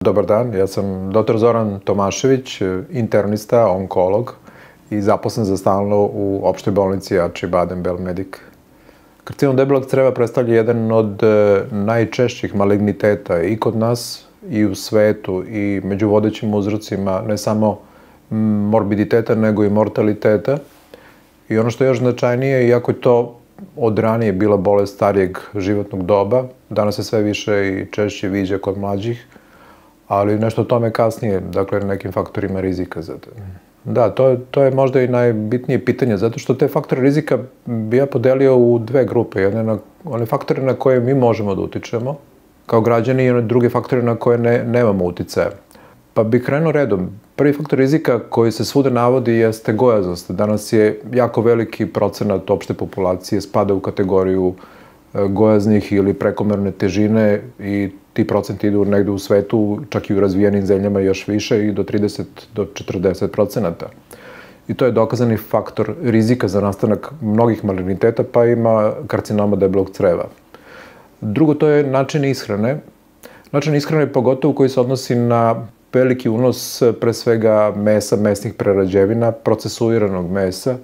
Dobar dan, ja sam dr. Zoran Tomašević, internista, onkolog i zaposlen za stalno u opštoj bolnici Acıbadem Belmedic. Karcinom debelog creva predstavlja jedan od najčešćih maligniteta i kod nas i u svetu i među vodećim uzrocima ne samo morbiditeta nego i mortaliteta. I ono što je još značajnije, iako je to od ranije bila bolest starijeg životnog doba, danas se sve više i češće viđa kod mlađih, ali nešto o tome kasnije, dakle, nekim faktorima rizika za to. Da, to je možda i najbitnije pitanje, zato što te faktore rizika bi ja podelio u dve grupe. Jedne one faktore na koje mi možemo da utičemo, kao građani, i one druge faktore na koje nemamo uticaja. Pa bih krenuo redom. Prvi faktor rizika koji se svuda navodi jeste gojaznost. Danas je jako veliki procenat opšte populacije spada u kategoriju gojaznih ili prekomerne težine i ti procenti idu negde u svetu, čak i u razvijenim zemljama još više, i do 30 do 40%. I to je dokazani faktor rizika za nastanak mnogih maligniteta, pa ima karcinoma debelog creva. Drugo, to je način ishrane. Način ishrane pogotovo koji se odnosi na veliki unos pre svega mesa, mesnih prerađevina, procesuiranog mesa.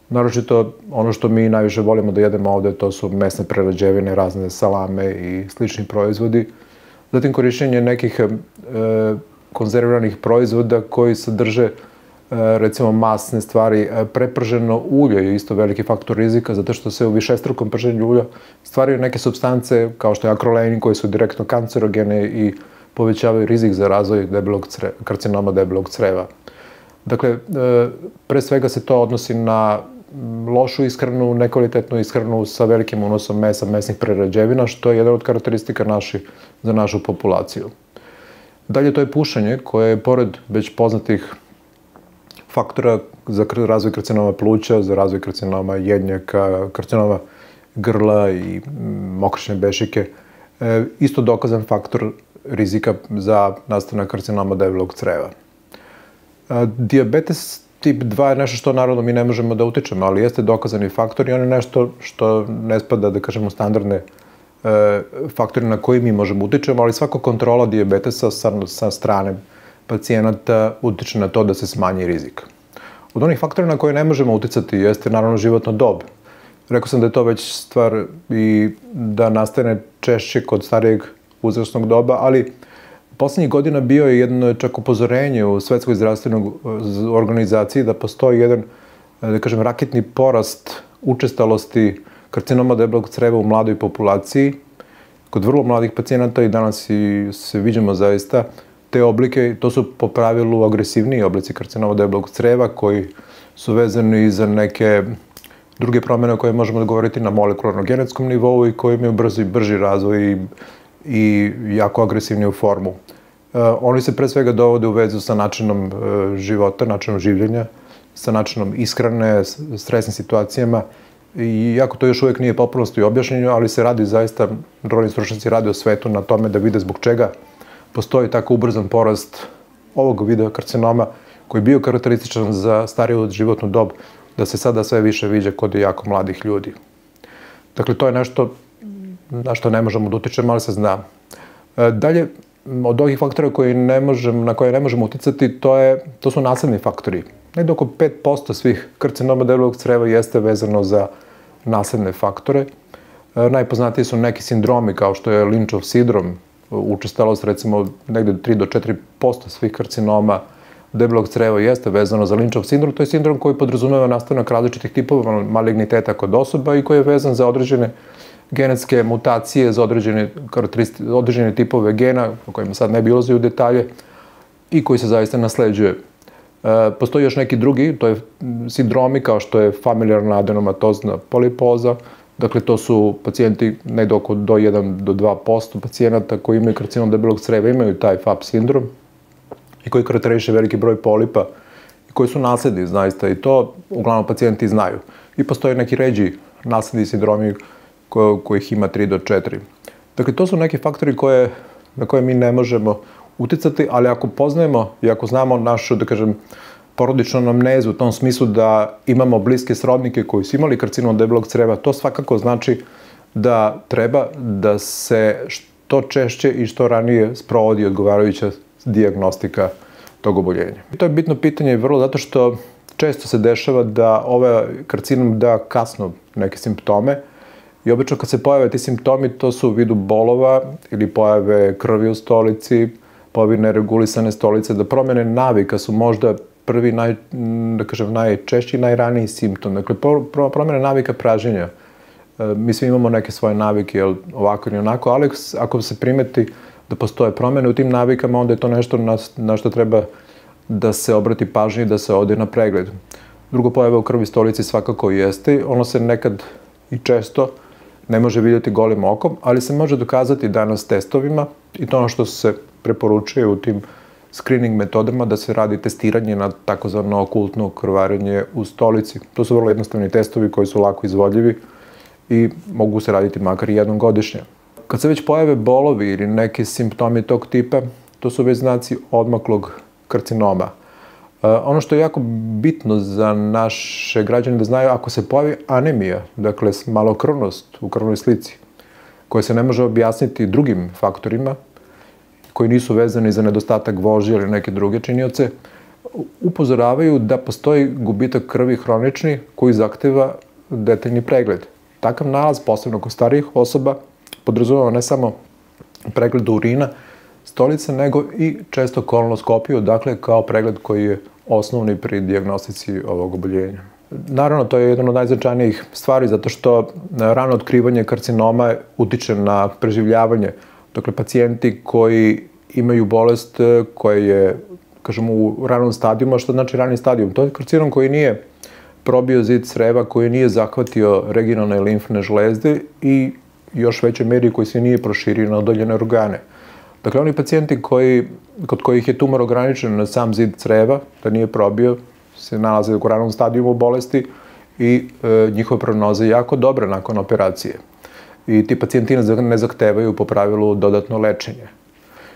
Naročito ono što mi najviše volimo da jedemo ovde, to su mesne prerađevine, razne salame i slični proizvodi. Zatim korišćenje nekih konzerviranih proizvoda koji sadrže recimo masne stvari. Preprženo ulje je isto veliki faktor rizika, zato što se u višestrukom prženju ulja stvaraju neke supstance kao što je akrolejni, koji su direktno kancerogene i povećavaju rizik za razvoj karcinoma debelog creva. Dakle, pre svega se to odnosi na lošu ishranu, nekvalitetnu ishranu sa velikim unosom mesa, mesnih prerađevina, što je jedna od karakteristika za našu populaciju. Dalje, to je pušenje, koje je, pored već poznatih faktora za razvoj karcinoma pluća, za razvoj karcinoma jednjaka, karcinoma grla i mokraćne bešike, isto dokazan faktor rizika za nastanak karcinoma debelog creva. Dijabetes tip 2 je nešto što naravno mi ne možemo da utičemo, ali jeste dokazani faktor i on je nešto što ne spada, da kažemo, standardne faktore na koji mi možemo utičemo, ali svaka kontrola dijabetesa sa strane pacijenata utiče na to da se smanji rizik. Od onih faktora na koje ne možemo uticati jeste naravno životna dob. Rekao sam da je to već stvar i da nastane češće kod starijeg uzrasnog doba, ali poslednjih godina bio je jedno čak upozorenje u Svetskoj zdravstvenoj organizaciji da postoji jedan, da kažem, raketni porast učestalosti karcinoma debelog creva u mladoj populaciji. Kod vrlo mladih pacijenata i danas se viđamo zaista te oblike, to su po pravilu agresivniji oblici karcinoma debelog creva koji su vezani za neke druge promene o koje možemo da govoriti na molekularno-genetskom nivou i koji imaju brži razvoj i jako agresivniju formu. Oni se pre svega dovode u vezu sa načinom života, načinom življenja, sa načinom ishrane, stresnim situacijama, i iako to još uvek nije potpunosti objašnjeno, ali se radi zaista, brojni stručnjaci rade u svetu na tome da vide zbog čega postoji tako ubrzan porast ovog vida karcinoma koji je bio karakterističan za stariju životnu dob, da se sada sve više viđa kod jako mladih ljudi. Dakle, to je nešto na što ne možemo da utičemo, ali se zna. Dalje, od ovih faktora na koje ne možemo uticati, to su nasledni faktori. Negde oko 5% svih karcinoma debelog creva jeste vezano za nasledne faktore. Najpoznatiji su neki sindromi kao što je Lynchov sindrom, učestalost recimo negde 3 do 4% svih karcinoma debelog creva jeste vezano za Lynchov sindrom. To je sindrom koji podrazumeva nastanak različitih tipova maligniteta kod osoba i koji je vezan za određene genetske mutacije, za određene tipove gena, o kojima sad ne bi ulazio u detalje, i koji se zaista nasleđuje. Postoji još neki drugi, to je sindromi kao što je familijarna adenomatozna polipoza. Dakle, to su pacijenti negde oko do 1 do 2% pacijenata koji imaju karcinom debelog creva, imaju taj FAP sindrom i koji karakteriše veliki broj polipa i koji su nasledni, zaista, i to uglavnom pacijenti znaju. I postoje neki ređi nasledni sindromi kojih ima 3 do 4. Dakle, to su neki faktori na koje mi ne možemo uticati, ali ako poznajemo i ako znamo našu, da kažem, porodičnu anamnezu u tom smislu da imamo bliske srodnike koji su imali karcinom debelog creva, to svakako znači da treba da se to češće i što ranije sprovodi odgovarajuća dijagnostika tog oboljenja. To je bitno pitanje vrlo zato što često se dešava da ovaj karcinom da kasno neke simptome i obično kad se pojave ti simptomi, to su u vidu bolova ili pojave krvi u stolici, pojave neregulisane stolice, da promene navika su možda prvi, najčešći i najraniji simptom. Dakle, promene navika pražnjenja. Mi svi imamo neke svoje navike, ovako ili onako, ali ako se primeti da postoje promene u tim navikama, onda je to nešto na što treba da se obrati pažnje i da se ode na pregled. Drugo, pojava u krvi stolici svakako jeste. Ono se nekad i često ne može vidjeti golim okom, ali se može dokazati danas testovima i to ono što se preporučuje u tim screening metodama da se radi testiranje na takozvano okultno krvarenje u stolici. To su vrlo jednostavni testovi koji su lako izvodljivi i mogu se raditi makar jednom godišnje. Kad se već pojave bolovi ili neki simptomi tog tipa, to su već znaci odmaklog karcinoma. Ono što je jako bitno za naše građane da znaju, ako se pojavi anemija, dakle malokrvnost u krvnoj slici, koja se ne može objasniti drugim faktorima, koji nisu vezani za nedostatak vožnje ili neke druge činioce, upozoravaju da postoji gubitak krvi hronični koji zahteva detaljni pregled. Takav nalaz, posebno kod starijih osoba, podrazumeva ne samo pregled urina, stolice, nego i često kolonoskopiju, dakle kao pregled koji je osnovni pri dijagnostici ovog oboljenja. Naravno, to je jedan od najznačajnijih stvari zato što rano otkrivanje karcinoma utiče na preživljavanje. Dakle, pacijenti koji imaju bolest koja je, kažemo, u ranom stadijumu, što znači rani stadijum? To je karcinom koji nije probio zid creva, koji nije zahvatio regionalne limfne žlezde i još većoj meri koji se nije proširio na odoljene organe. Dakle, oni pacijenti kod kojih je tumor ograničen na sam zid creva, da nije probio, se nalaze u ranom stadijumu bolesti i njihova prognoza je jako dobra nakon operacije. I ti pacijenti ne zahtevaju po pravilu dodatno lečenje.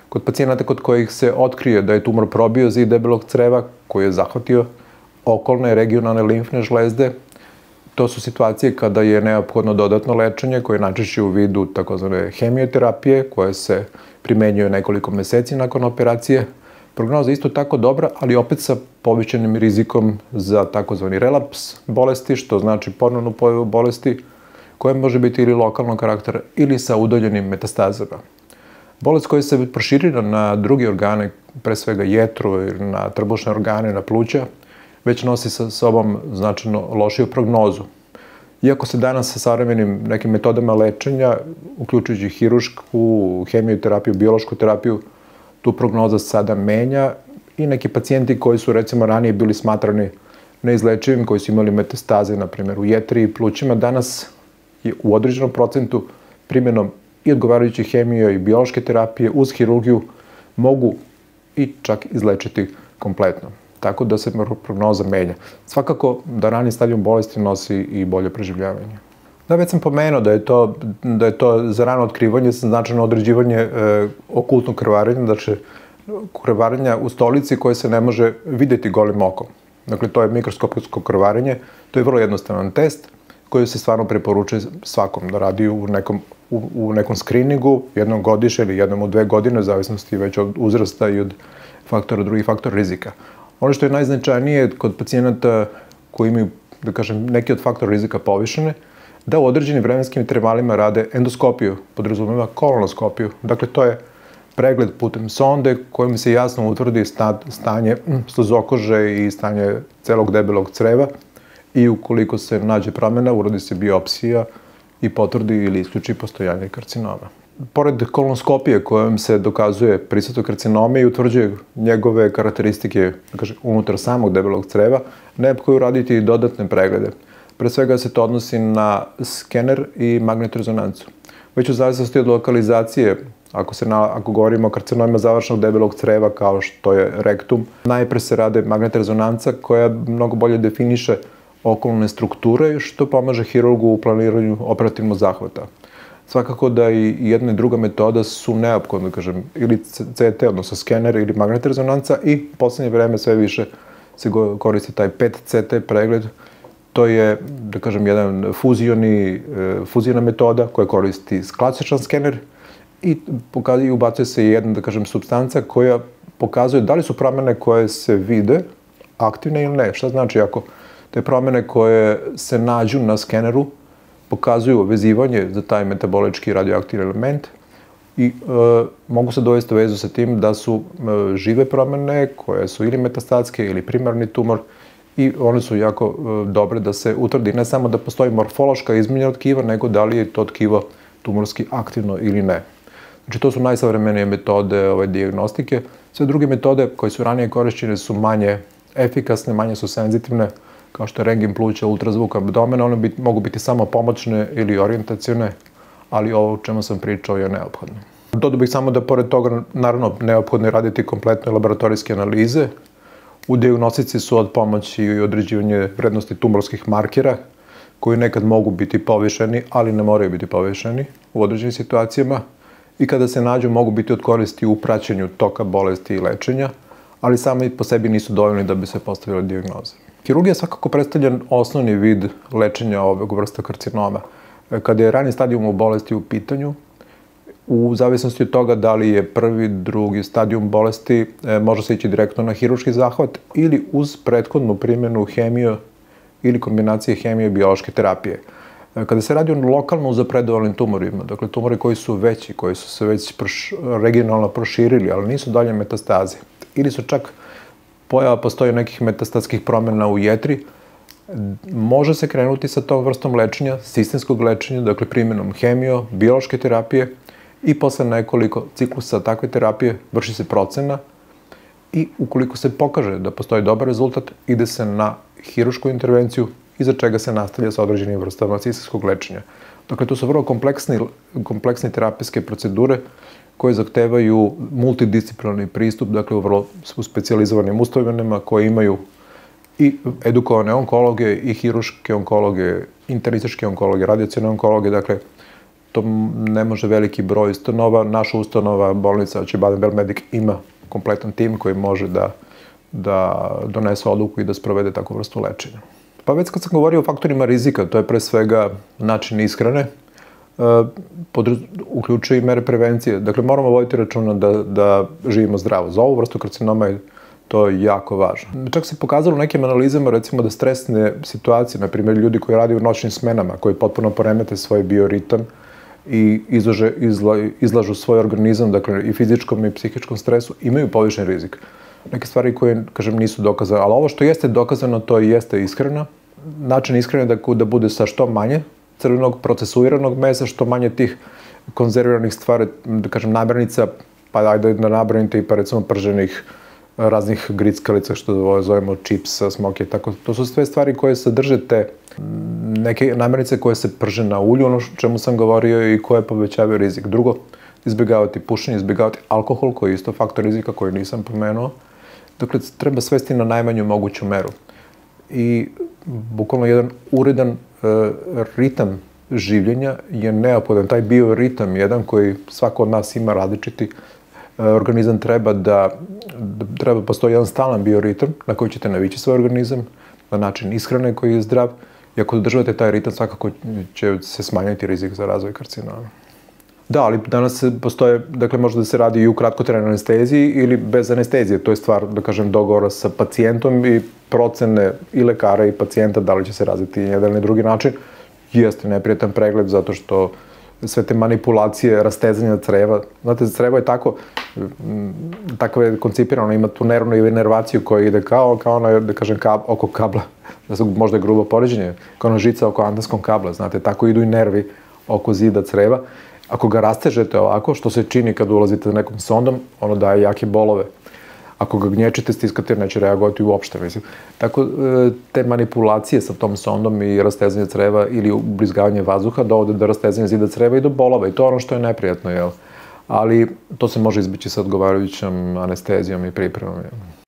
Kod pacijenata kod kojih se otkrije da je tumor probio zid debelog creva, koji je zahvatio okolne regionalne limfne žlezde, to su situacije kada je neophodno dodatno lečenje, koje je najčešće u vidu takozvane hemioterapije, koje se primenjuje nekoliko meseci nakon operacije. Prognoza je isto tako dobra, ali opet sa povećanim rizikom za takozvani relaps bolesti, što znači ponovnu pojavu bolesti, koja može biti ili lokalnog karaktera ili sa udaljenim metastazama. Bolest koja se proširira na druge organe, pre svega jetru, na trbušne organe, na pluća, već nosi sa sobom značajno lošiju prognozu. Iako se danas sa savremenim nekim metodama lečenja, uključujući hirušku, hemioterapiju, biološku terapiju, tu prognoza sada menja i neki pacijenti koji su recimo ranije bili smatrani neizlečivim, koji su imali metastaze, na primjer u jetri i plućima, danas je u određenom procentu primjenom i odgovarajuće hemije i biološke terapije uz hirurgiju mogu i čak izlečiti kompletno. Tako da se prognoza menja. Svakako da rani stadijum bolesti nosi i bolje preživljavanje. Da, već sam pomenuo da je to za rano otkrivanje značajno određivanje okultnog krvarenja, znači krvarenja u stolici koje se ne može vidjeti golim okom. Dakle, to je mikroskopsko krvarenje. To je vrlo jednostavan test koji se stvarno preporučuje svakom da radi u nekom screeningu, jednom godišnje ili jednom u 2 godine, u zavisnosti već od uzrasta i od drugih faktora rizika. Ono što je najznačajnije kod pacijenata koji imaju, da kažem, neki od faktora rizika povišene, da u određenim vremenskim intervalima rade endoskopiju, podrazumeva kolonoskopiju. Dakle, to je pregled putem sonde kojim se jasno utvrdi stanje sluzokože i stanje celog debelog creva i ukoliko se nađe promjena, uradi se biopsija i potvrdi ili isključi postojanje karcinoma. Pored kolonoskopije kojom se dokazuje prisustvo karcinome i utvrđuje njegove karakteristike unutar samog debelog creva, neophodno je uraditi i dodatne preglede. Pre svega se to odnosi na skener i magnetnu-rezonancu. Već u zavisnosti od lokalizacije, ako govorimo o karcinomima završnog debelog creva kao što je rektum, najpre se rade magnetna-rezonanca koja mnogo bolje definiše okolne strukture, što pomaže hirurgu u planiranju operativnog zahvata. Svakako da i jedna i druga metoda su neophodne, da kažem, ili CT, odnosno skener, ili magnetna rezonanca i u poslednje vreme sve više se koristi taj PET-CT pregled. To je, da kažem, jedan fuzijna metoda koja koristi klasičan skener i ubacuje se jedna, da kažem, supstanca koja pokazuje da li su promene koje se vide aktivne ili ne. Šta znači ako te promene koje se nađu na skeneru pokazuju vezivanje za taj metabolički radioaktivni element i mogu se dovesti u vezu sa tim da su žive promene koje su ili metastatske ili primarni tumor i one su jako dobre da se utvrdi ne samo da postoji morfološka izmenjena tkiva, nego da li je to tkivo tumorski aktivno ili ne. Znači, to su najsavremenije metode dijagnostike. Sve druge metode koje su ranije korišćene su manje efikasne, manje su senzitivne, kao što je rentgen pluća, ultrazvuk abdomena, one mogu biti samo pomoćne ili orijentacione, ali ovo o čemu sam pričao je neophodno. Dodao bih samo da pored toga, naravno, neophodno je raditi kompletne laboratorijske analize. U dijagnostici su od pomoći i određivanje vrednosti tumorskih markera, koji nekad mogu biti povišeni, ali ne moraju biti povišeni u određenim situacijama. I kada se nađu, mogu biti od koristi u praćenju toka bolesti i lečenja, ali sami po sebi nisu dovoljni da bi se postavila dijagnoza. Hirurgija svakako predstavlja osnovni vid lečenja ovog vrsta karcinoma. Kada je rani stadijum u bolesti u pitanju, u zavisnosti od toga da li je prvi, drugi stadijum bolesti, može se ići direktno na hirurški zahvat ili uz prethodnu primjenu hemije ili kombinacije hemije i biološke terapije. Kada se radi o lokalno uzapredovalnim tumorima, dakle tumori koji su veći, koji su se već regionalno proširili, ali nisu dalje metastaze, ili su čak pojava postoji nekih metastatskih promjena u jetri, može se krenuti sa tom vrstom lečenja, sistemskog lečenja, dakle primjenom hemio, biološke terapije i posle nekoliko ciklusa takve terapije vrši se procena i ukoliko se pokaže da postoji dobar rezultat, ide se na hiruršku intervenciju, iza čega se nastavlja sa određenim vrstama sistemskog lečenja. Dakle, to su vrlo kompleksne terapijske procedure koje zahtevaju multidisciplinarni pristup, dakle u vrlo specijalizovanim ustanovama koje imaju i edukovane onkologe, i hirurške onkologe, internističke onkologe, radijacione onkologe, dakle, to ne može veliki broj ustanova. Naša ustanova, bolnica Baden-Württemberg Medic, ima kompletan tim koji može da donese odluku i da sprovede takvu vrstu lečenja. Pa već kad sam govorio o faktorima rizika, to je pre svega način ishrane, uključuje i mere prevencije. Dakle, moramo voditi računa da živimo zdravo. Za ovu vrstu karcinoma je to jako važno. Čak se pokazalo u nekim analizama, recimo, da stresne situacije, na primjer ljudi koji radi u noćnim smenama, koji potpuno poremete svoj bioritam i izlažu svoj organizam, dakle, i fizičkom i psihičkom stresu, imaju povišen rizik. Neke stvari koje, kažem, nisu dokazane, ali ovo što jeste dokazano, to jeste ishrana. Način ishrane je da bude sa što manje crvenog procesuiranog mesa, što manje tih konzerviranih stvari, da kažem, namirnica, pa ajde da nabranite i pa recimo prženih raznih grickalica, što zovemo čips, smoke, tako. To su sve stvari koje sadrže te neke namirnice koje se prže na ulju, ono čemu sam govorio, i koje povećavaju rizik. Drugo, izbjegavati pušenje, izbjegavati alkohol, koji je isto faktor rizika koji nisam pomenuo. Dakle, treba svesti na najmanju moguću meru. I bukvalno jedan uredan ritam življenja je neophodan. Taj bioritam jedan koji svako od nas ima različiti. Organizam treba postoji jedan stalan bioritam na koji ćete navići svoj organizam, na način ishrane koji je zdrav. I ako državate taj ritam, svakako će se smanjiti rizik za razvoj karcinoma. Da, ali danas postoje, dakle, može da se radi i u kratkotrajnoj anesteziji ili bez anestezije. To je stvar, da kažem, dogovora sa pacijentom i procene i lekara i pacijenta da li će se razviti jedan ili drugi način. Jeste neprijatan pregled zato što sve te manipulacije, rastezanja creva, znate, crevo je tako je koncipirano, ima tu nervnu inervaciju koja ide kao ona, da kažem, oko kabla, možda je grubo poređenje, kao ona žica oko antenskog kabla, znate, tako idu i nervi oko zida creva. Ako ga rastežete ovako, što se čini kad ulazite nekom sondom, ono daje jake bolove. Ako ga gnječite, stiskate, neće reagovati uopšte, mislim. Tako, te manipulacije sa tom sondom i rastezanje creva ili ubrizgavanje vazduha dovode do rastezanja zida creva i do bolova. I to je ono što je neprijatno, jel? Ali to se može izbeći sa odgovarajućom anestezijom i pripremom, jel?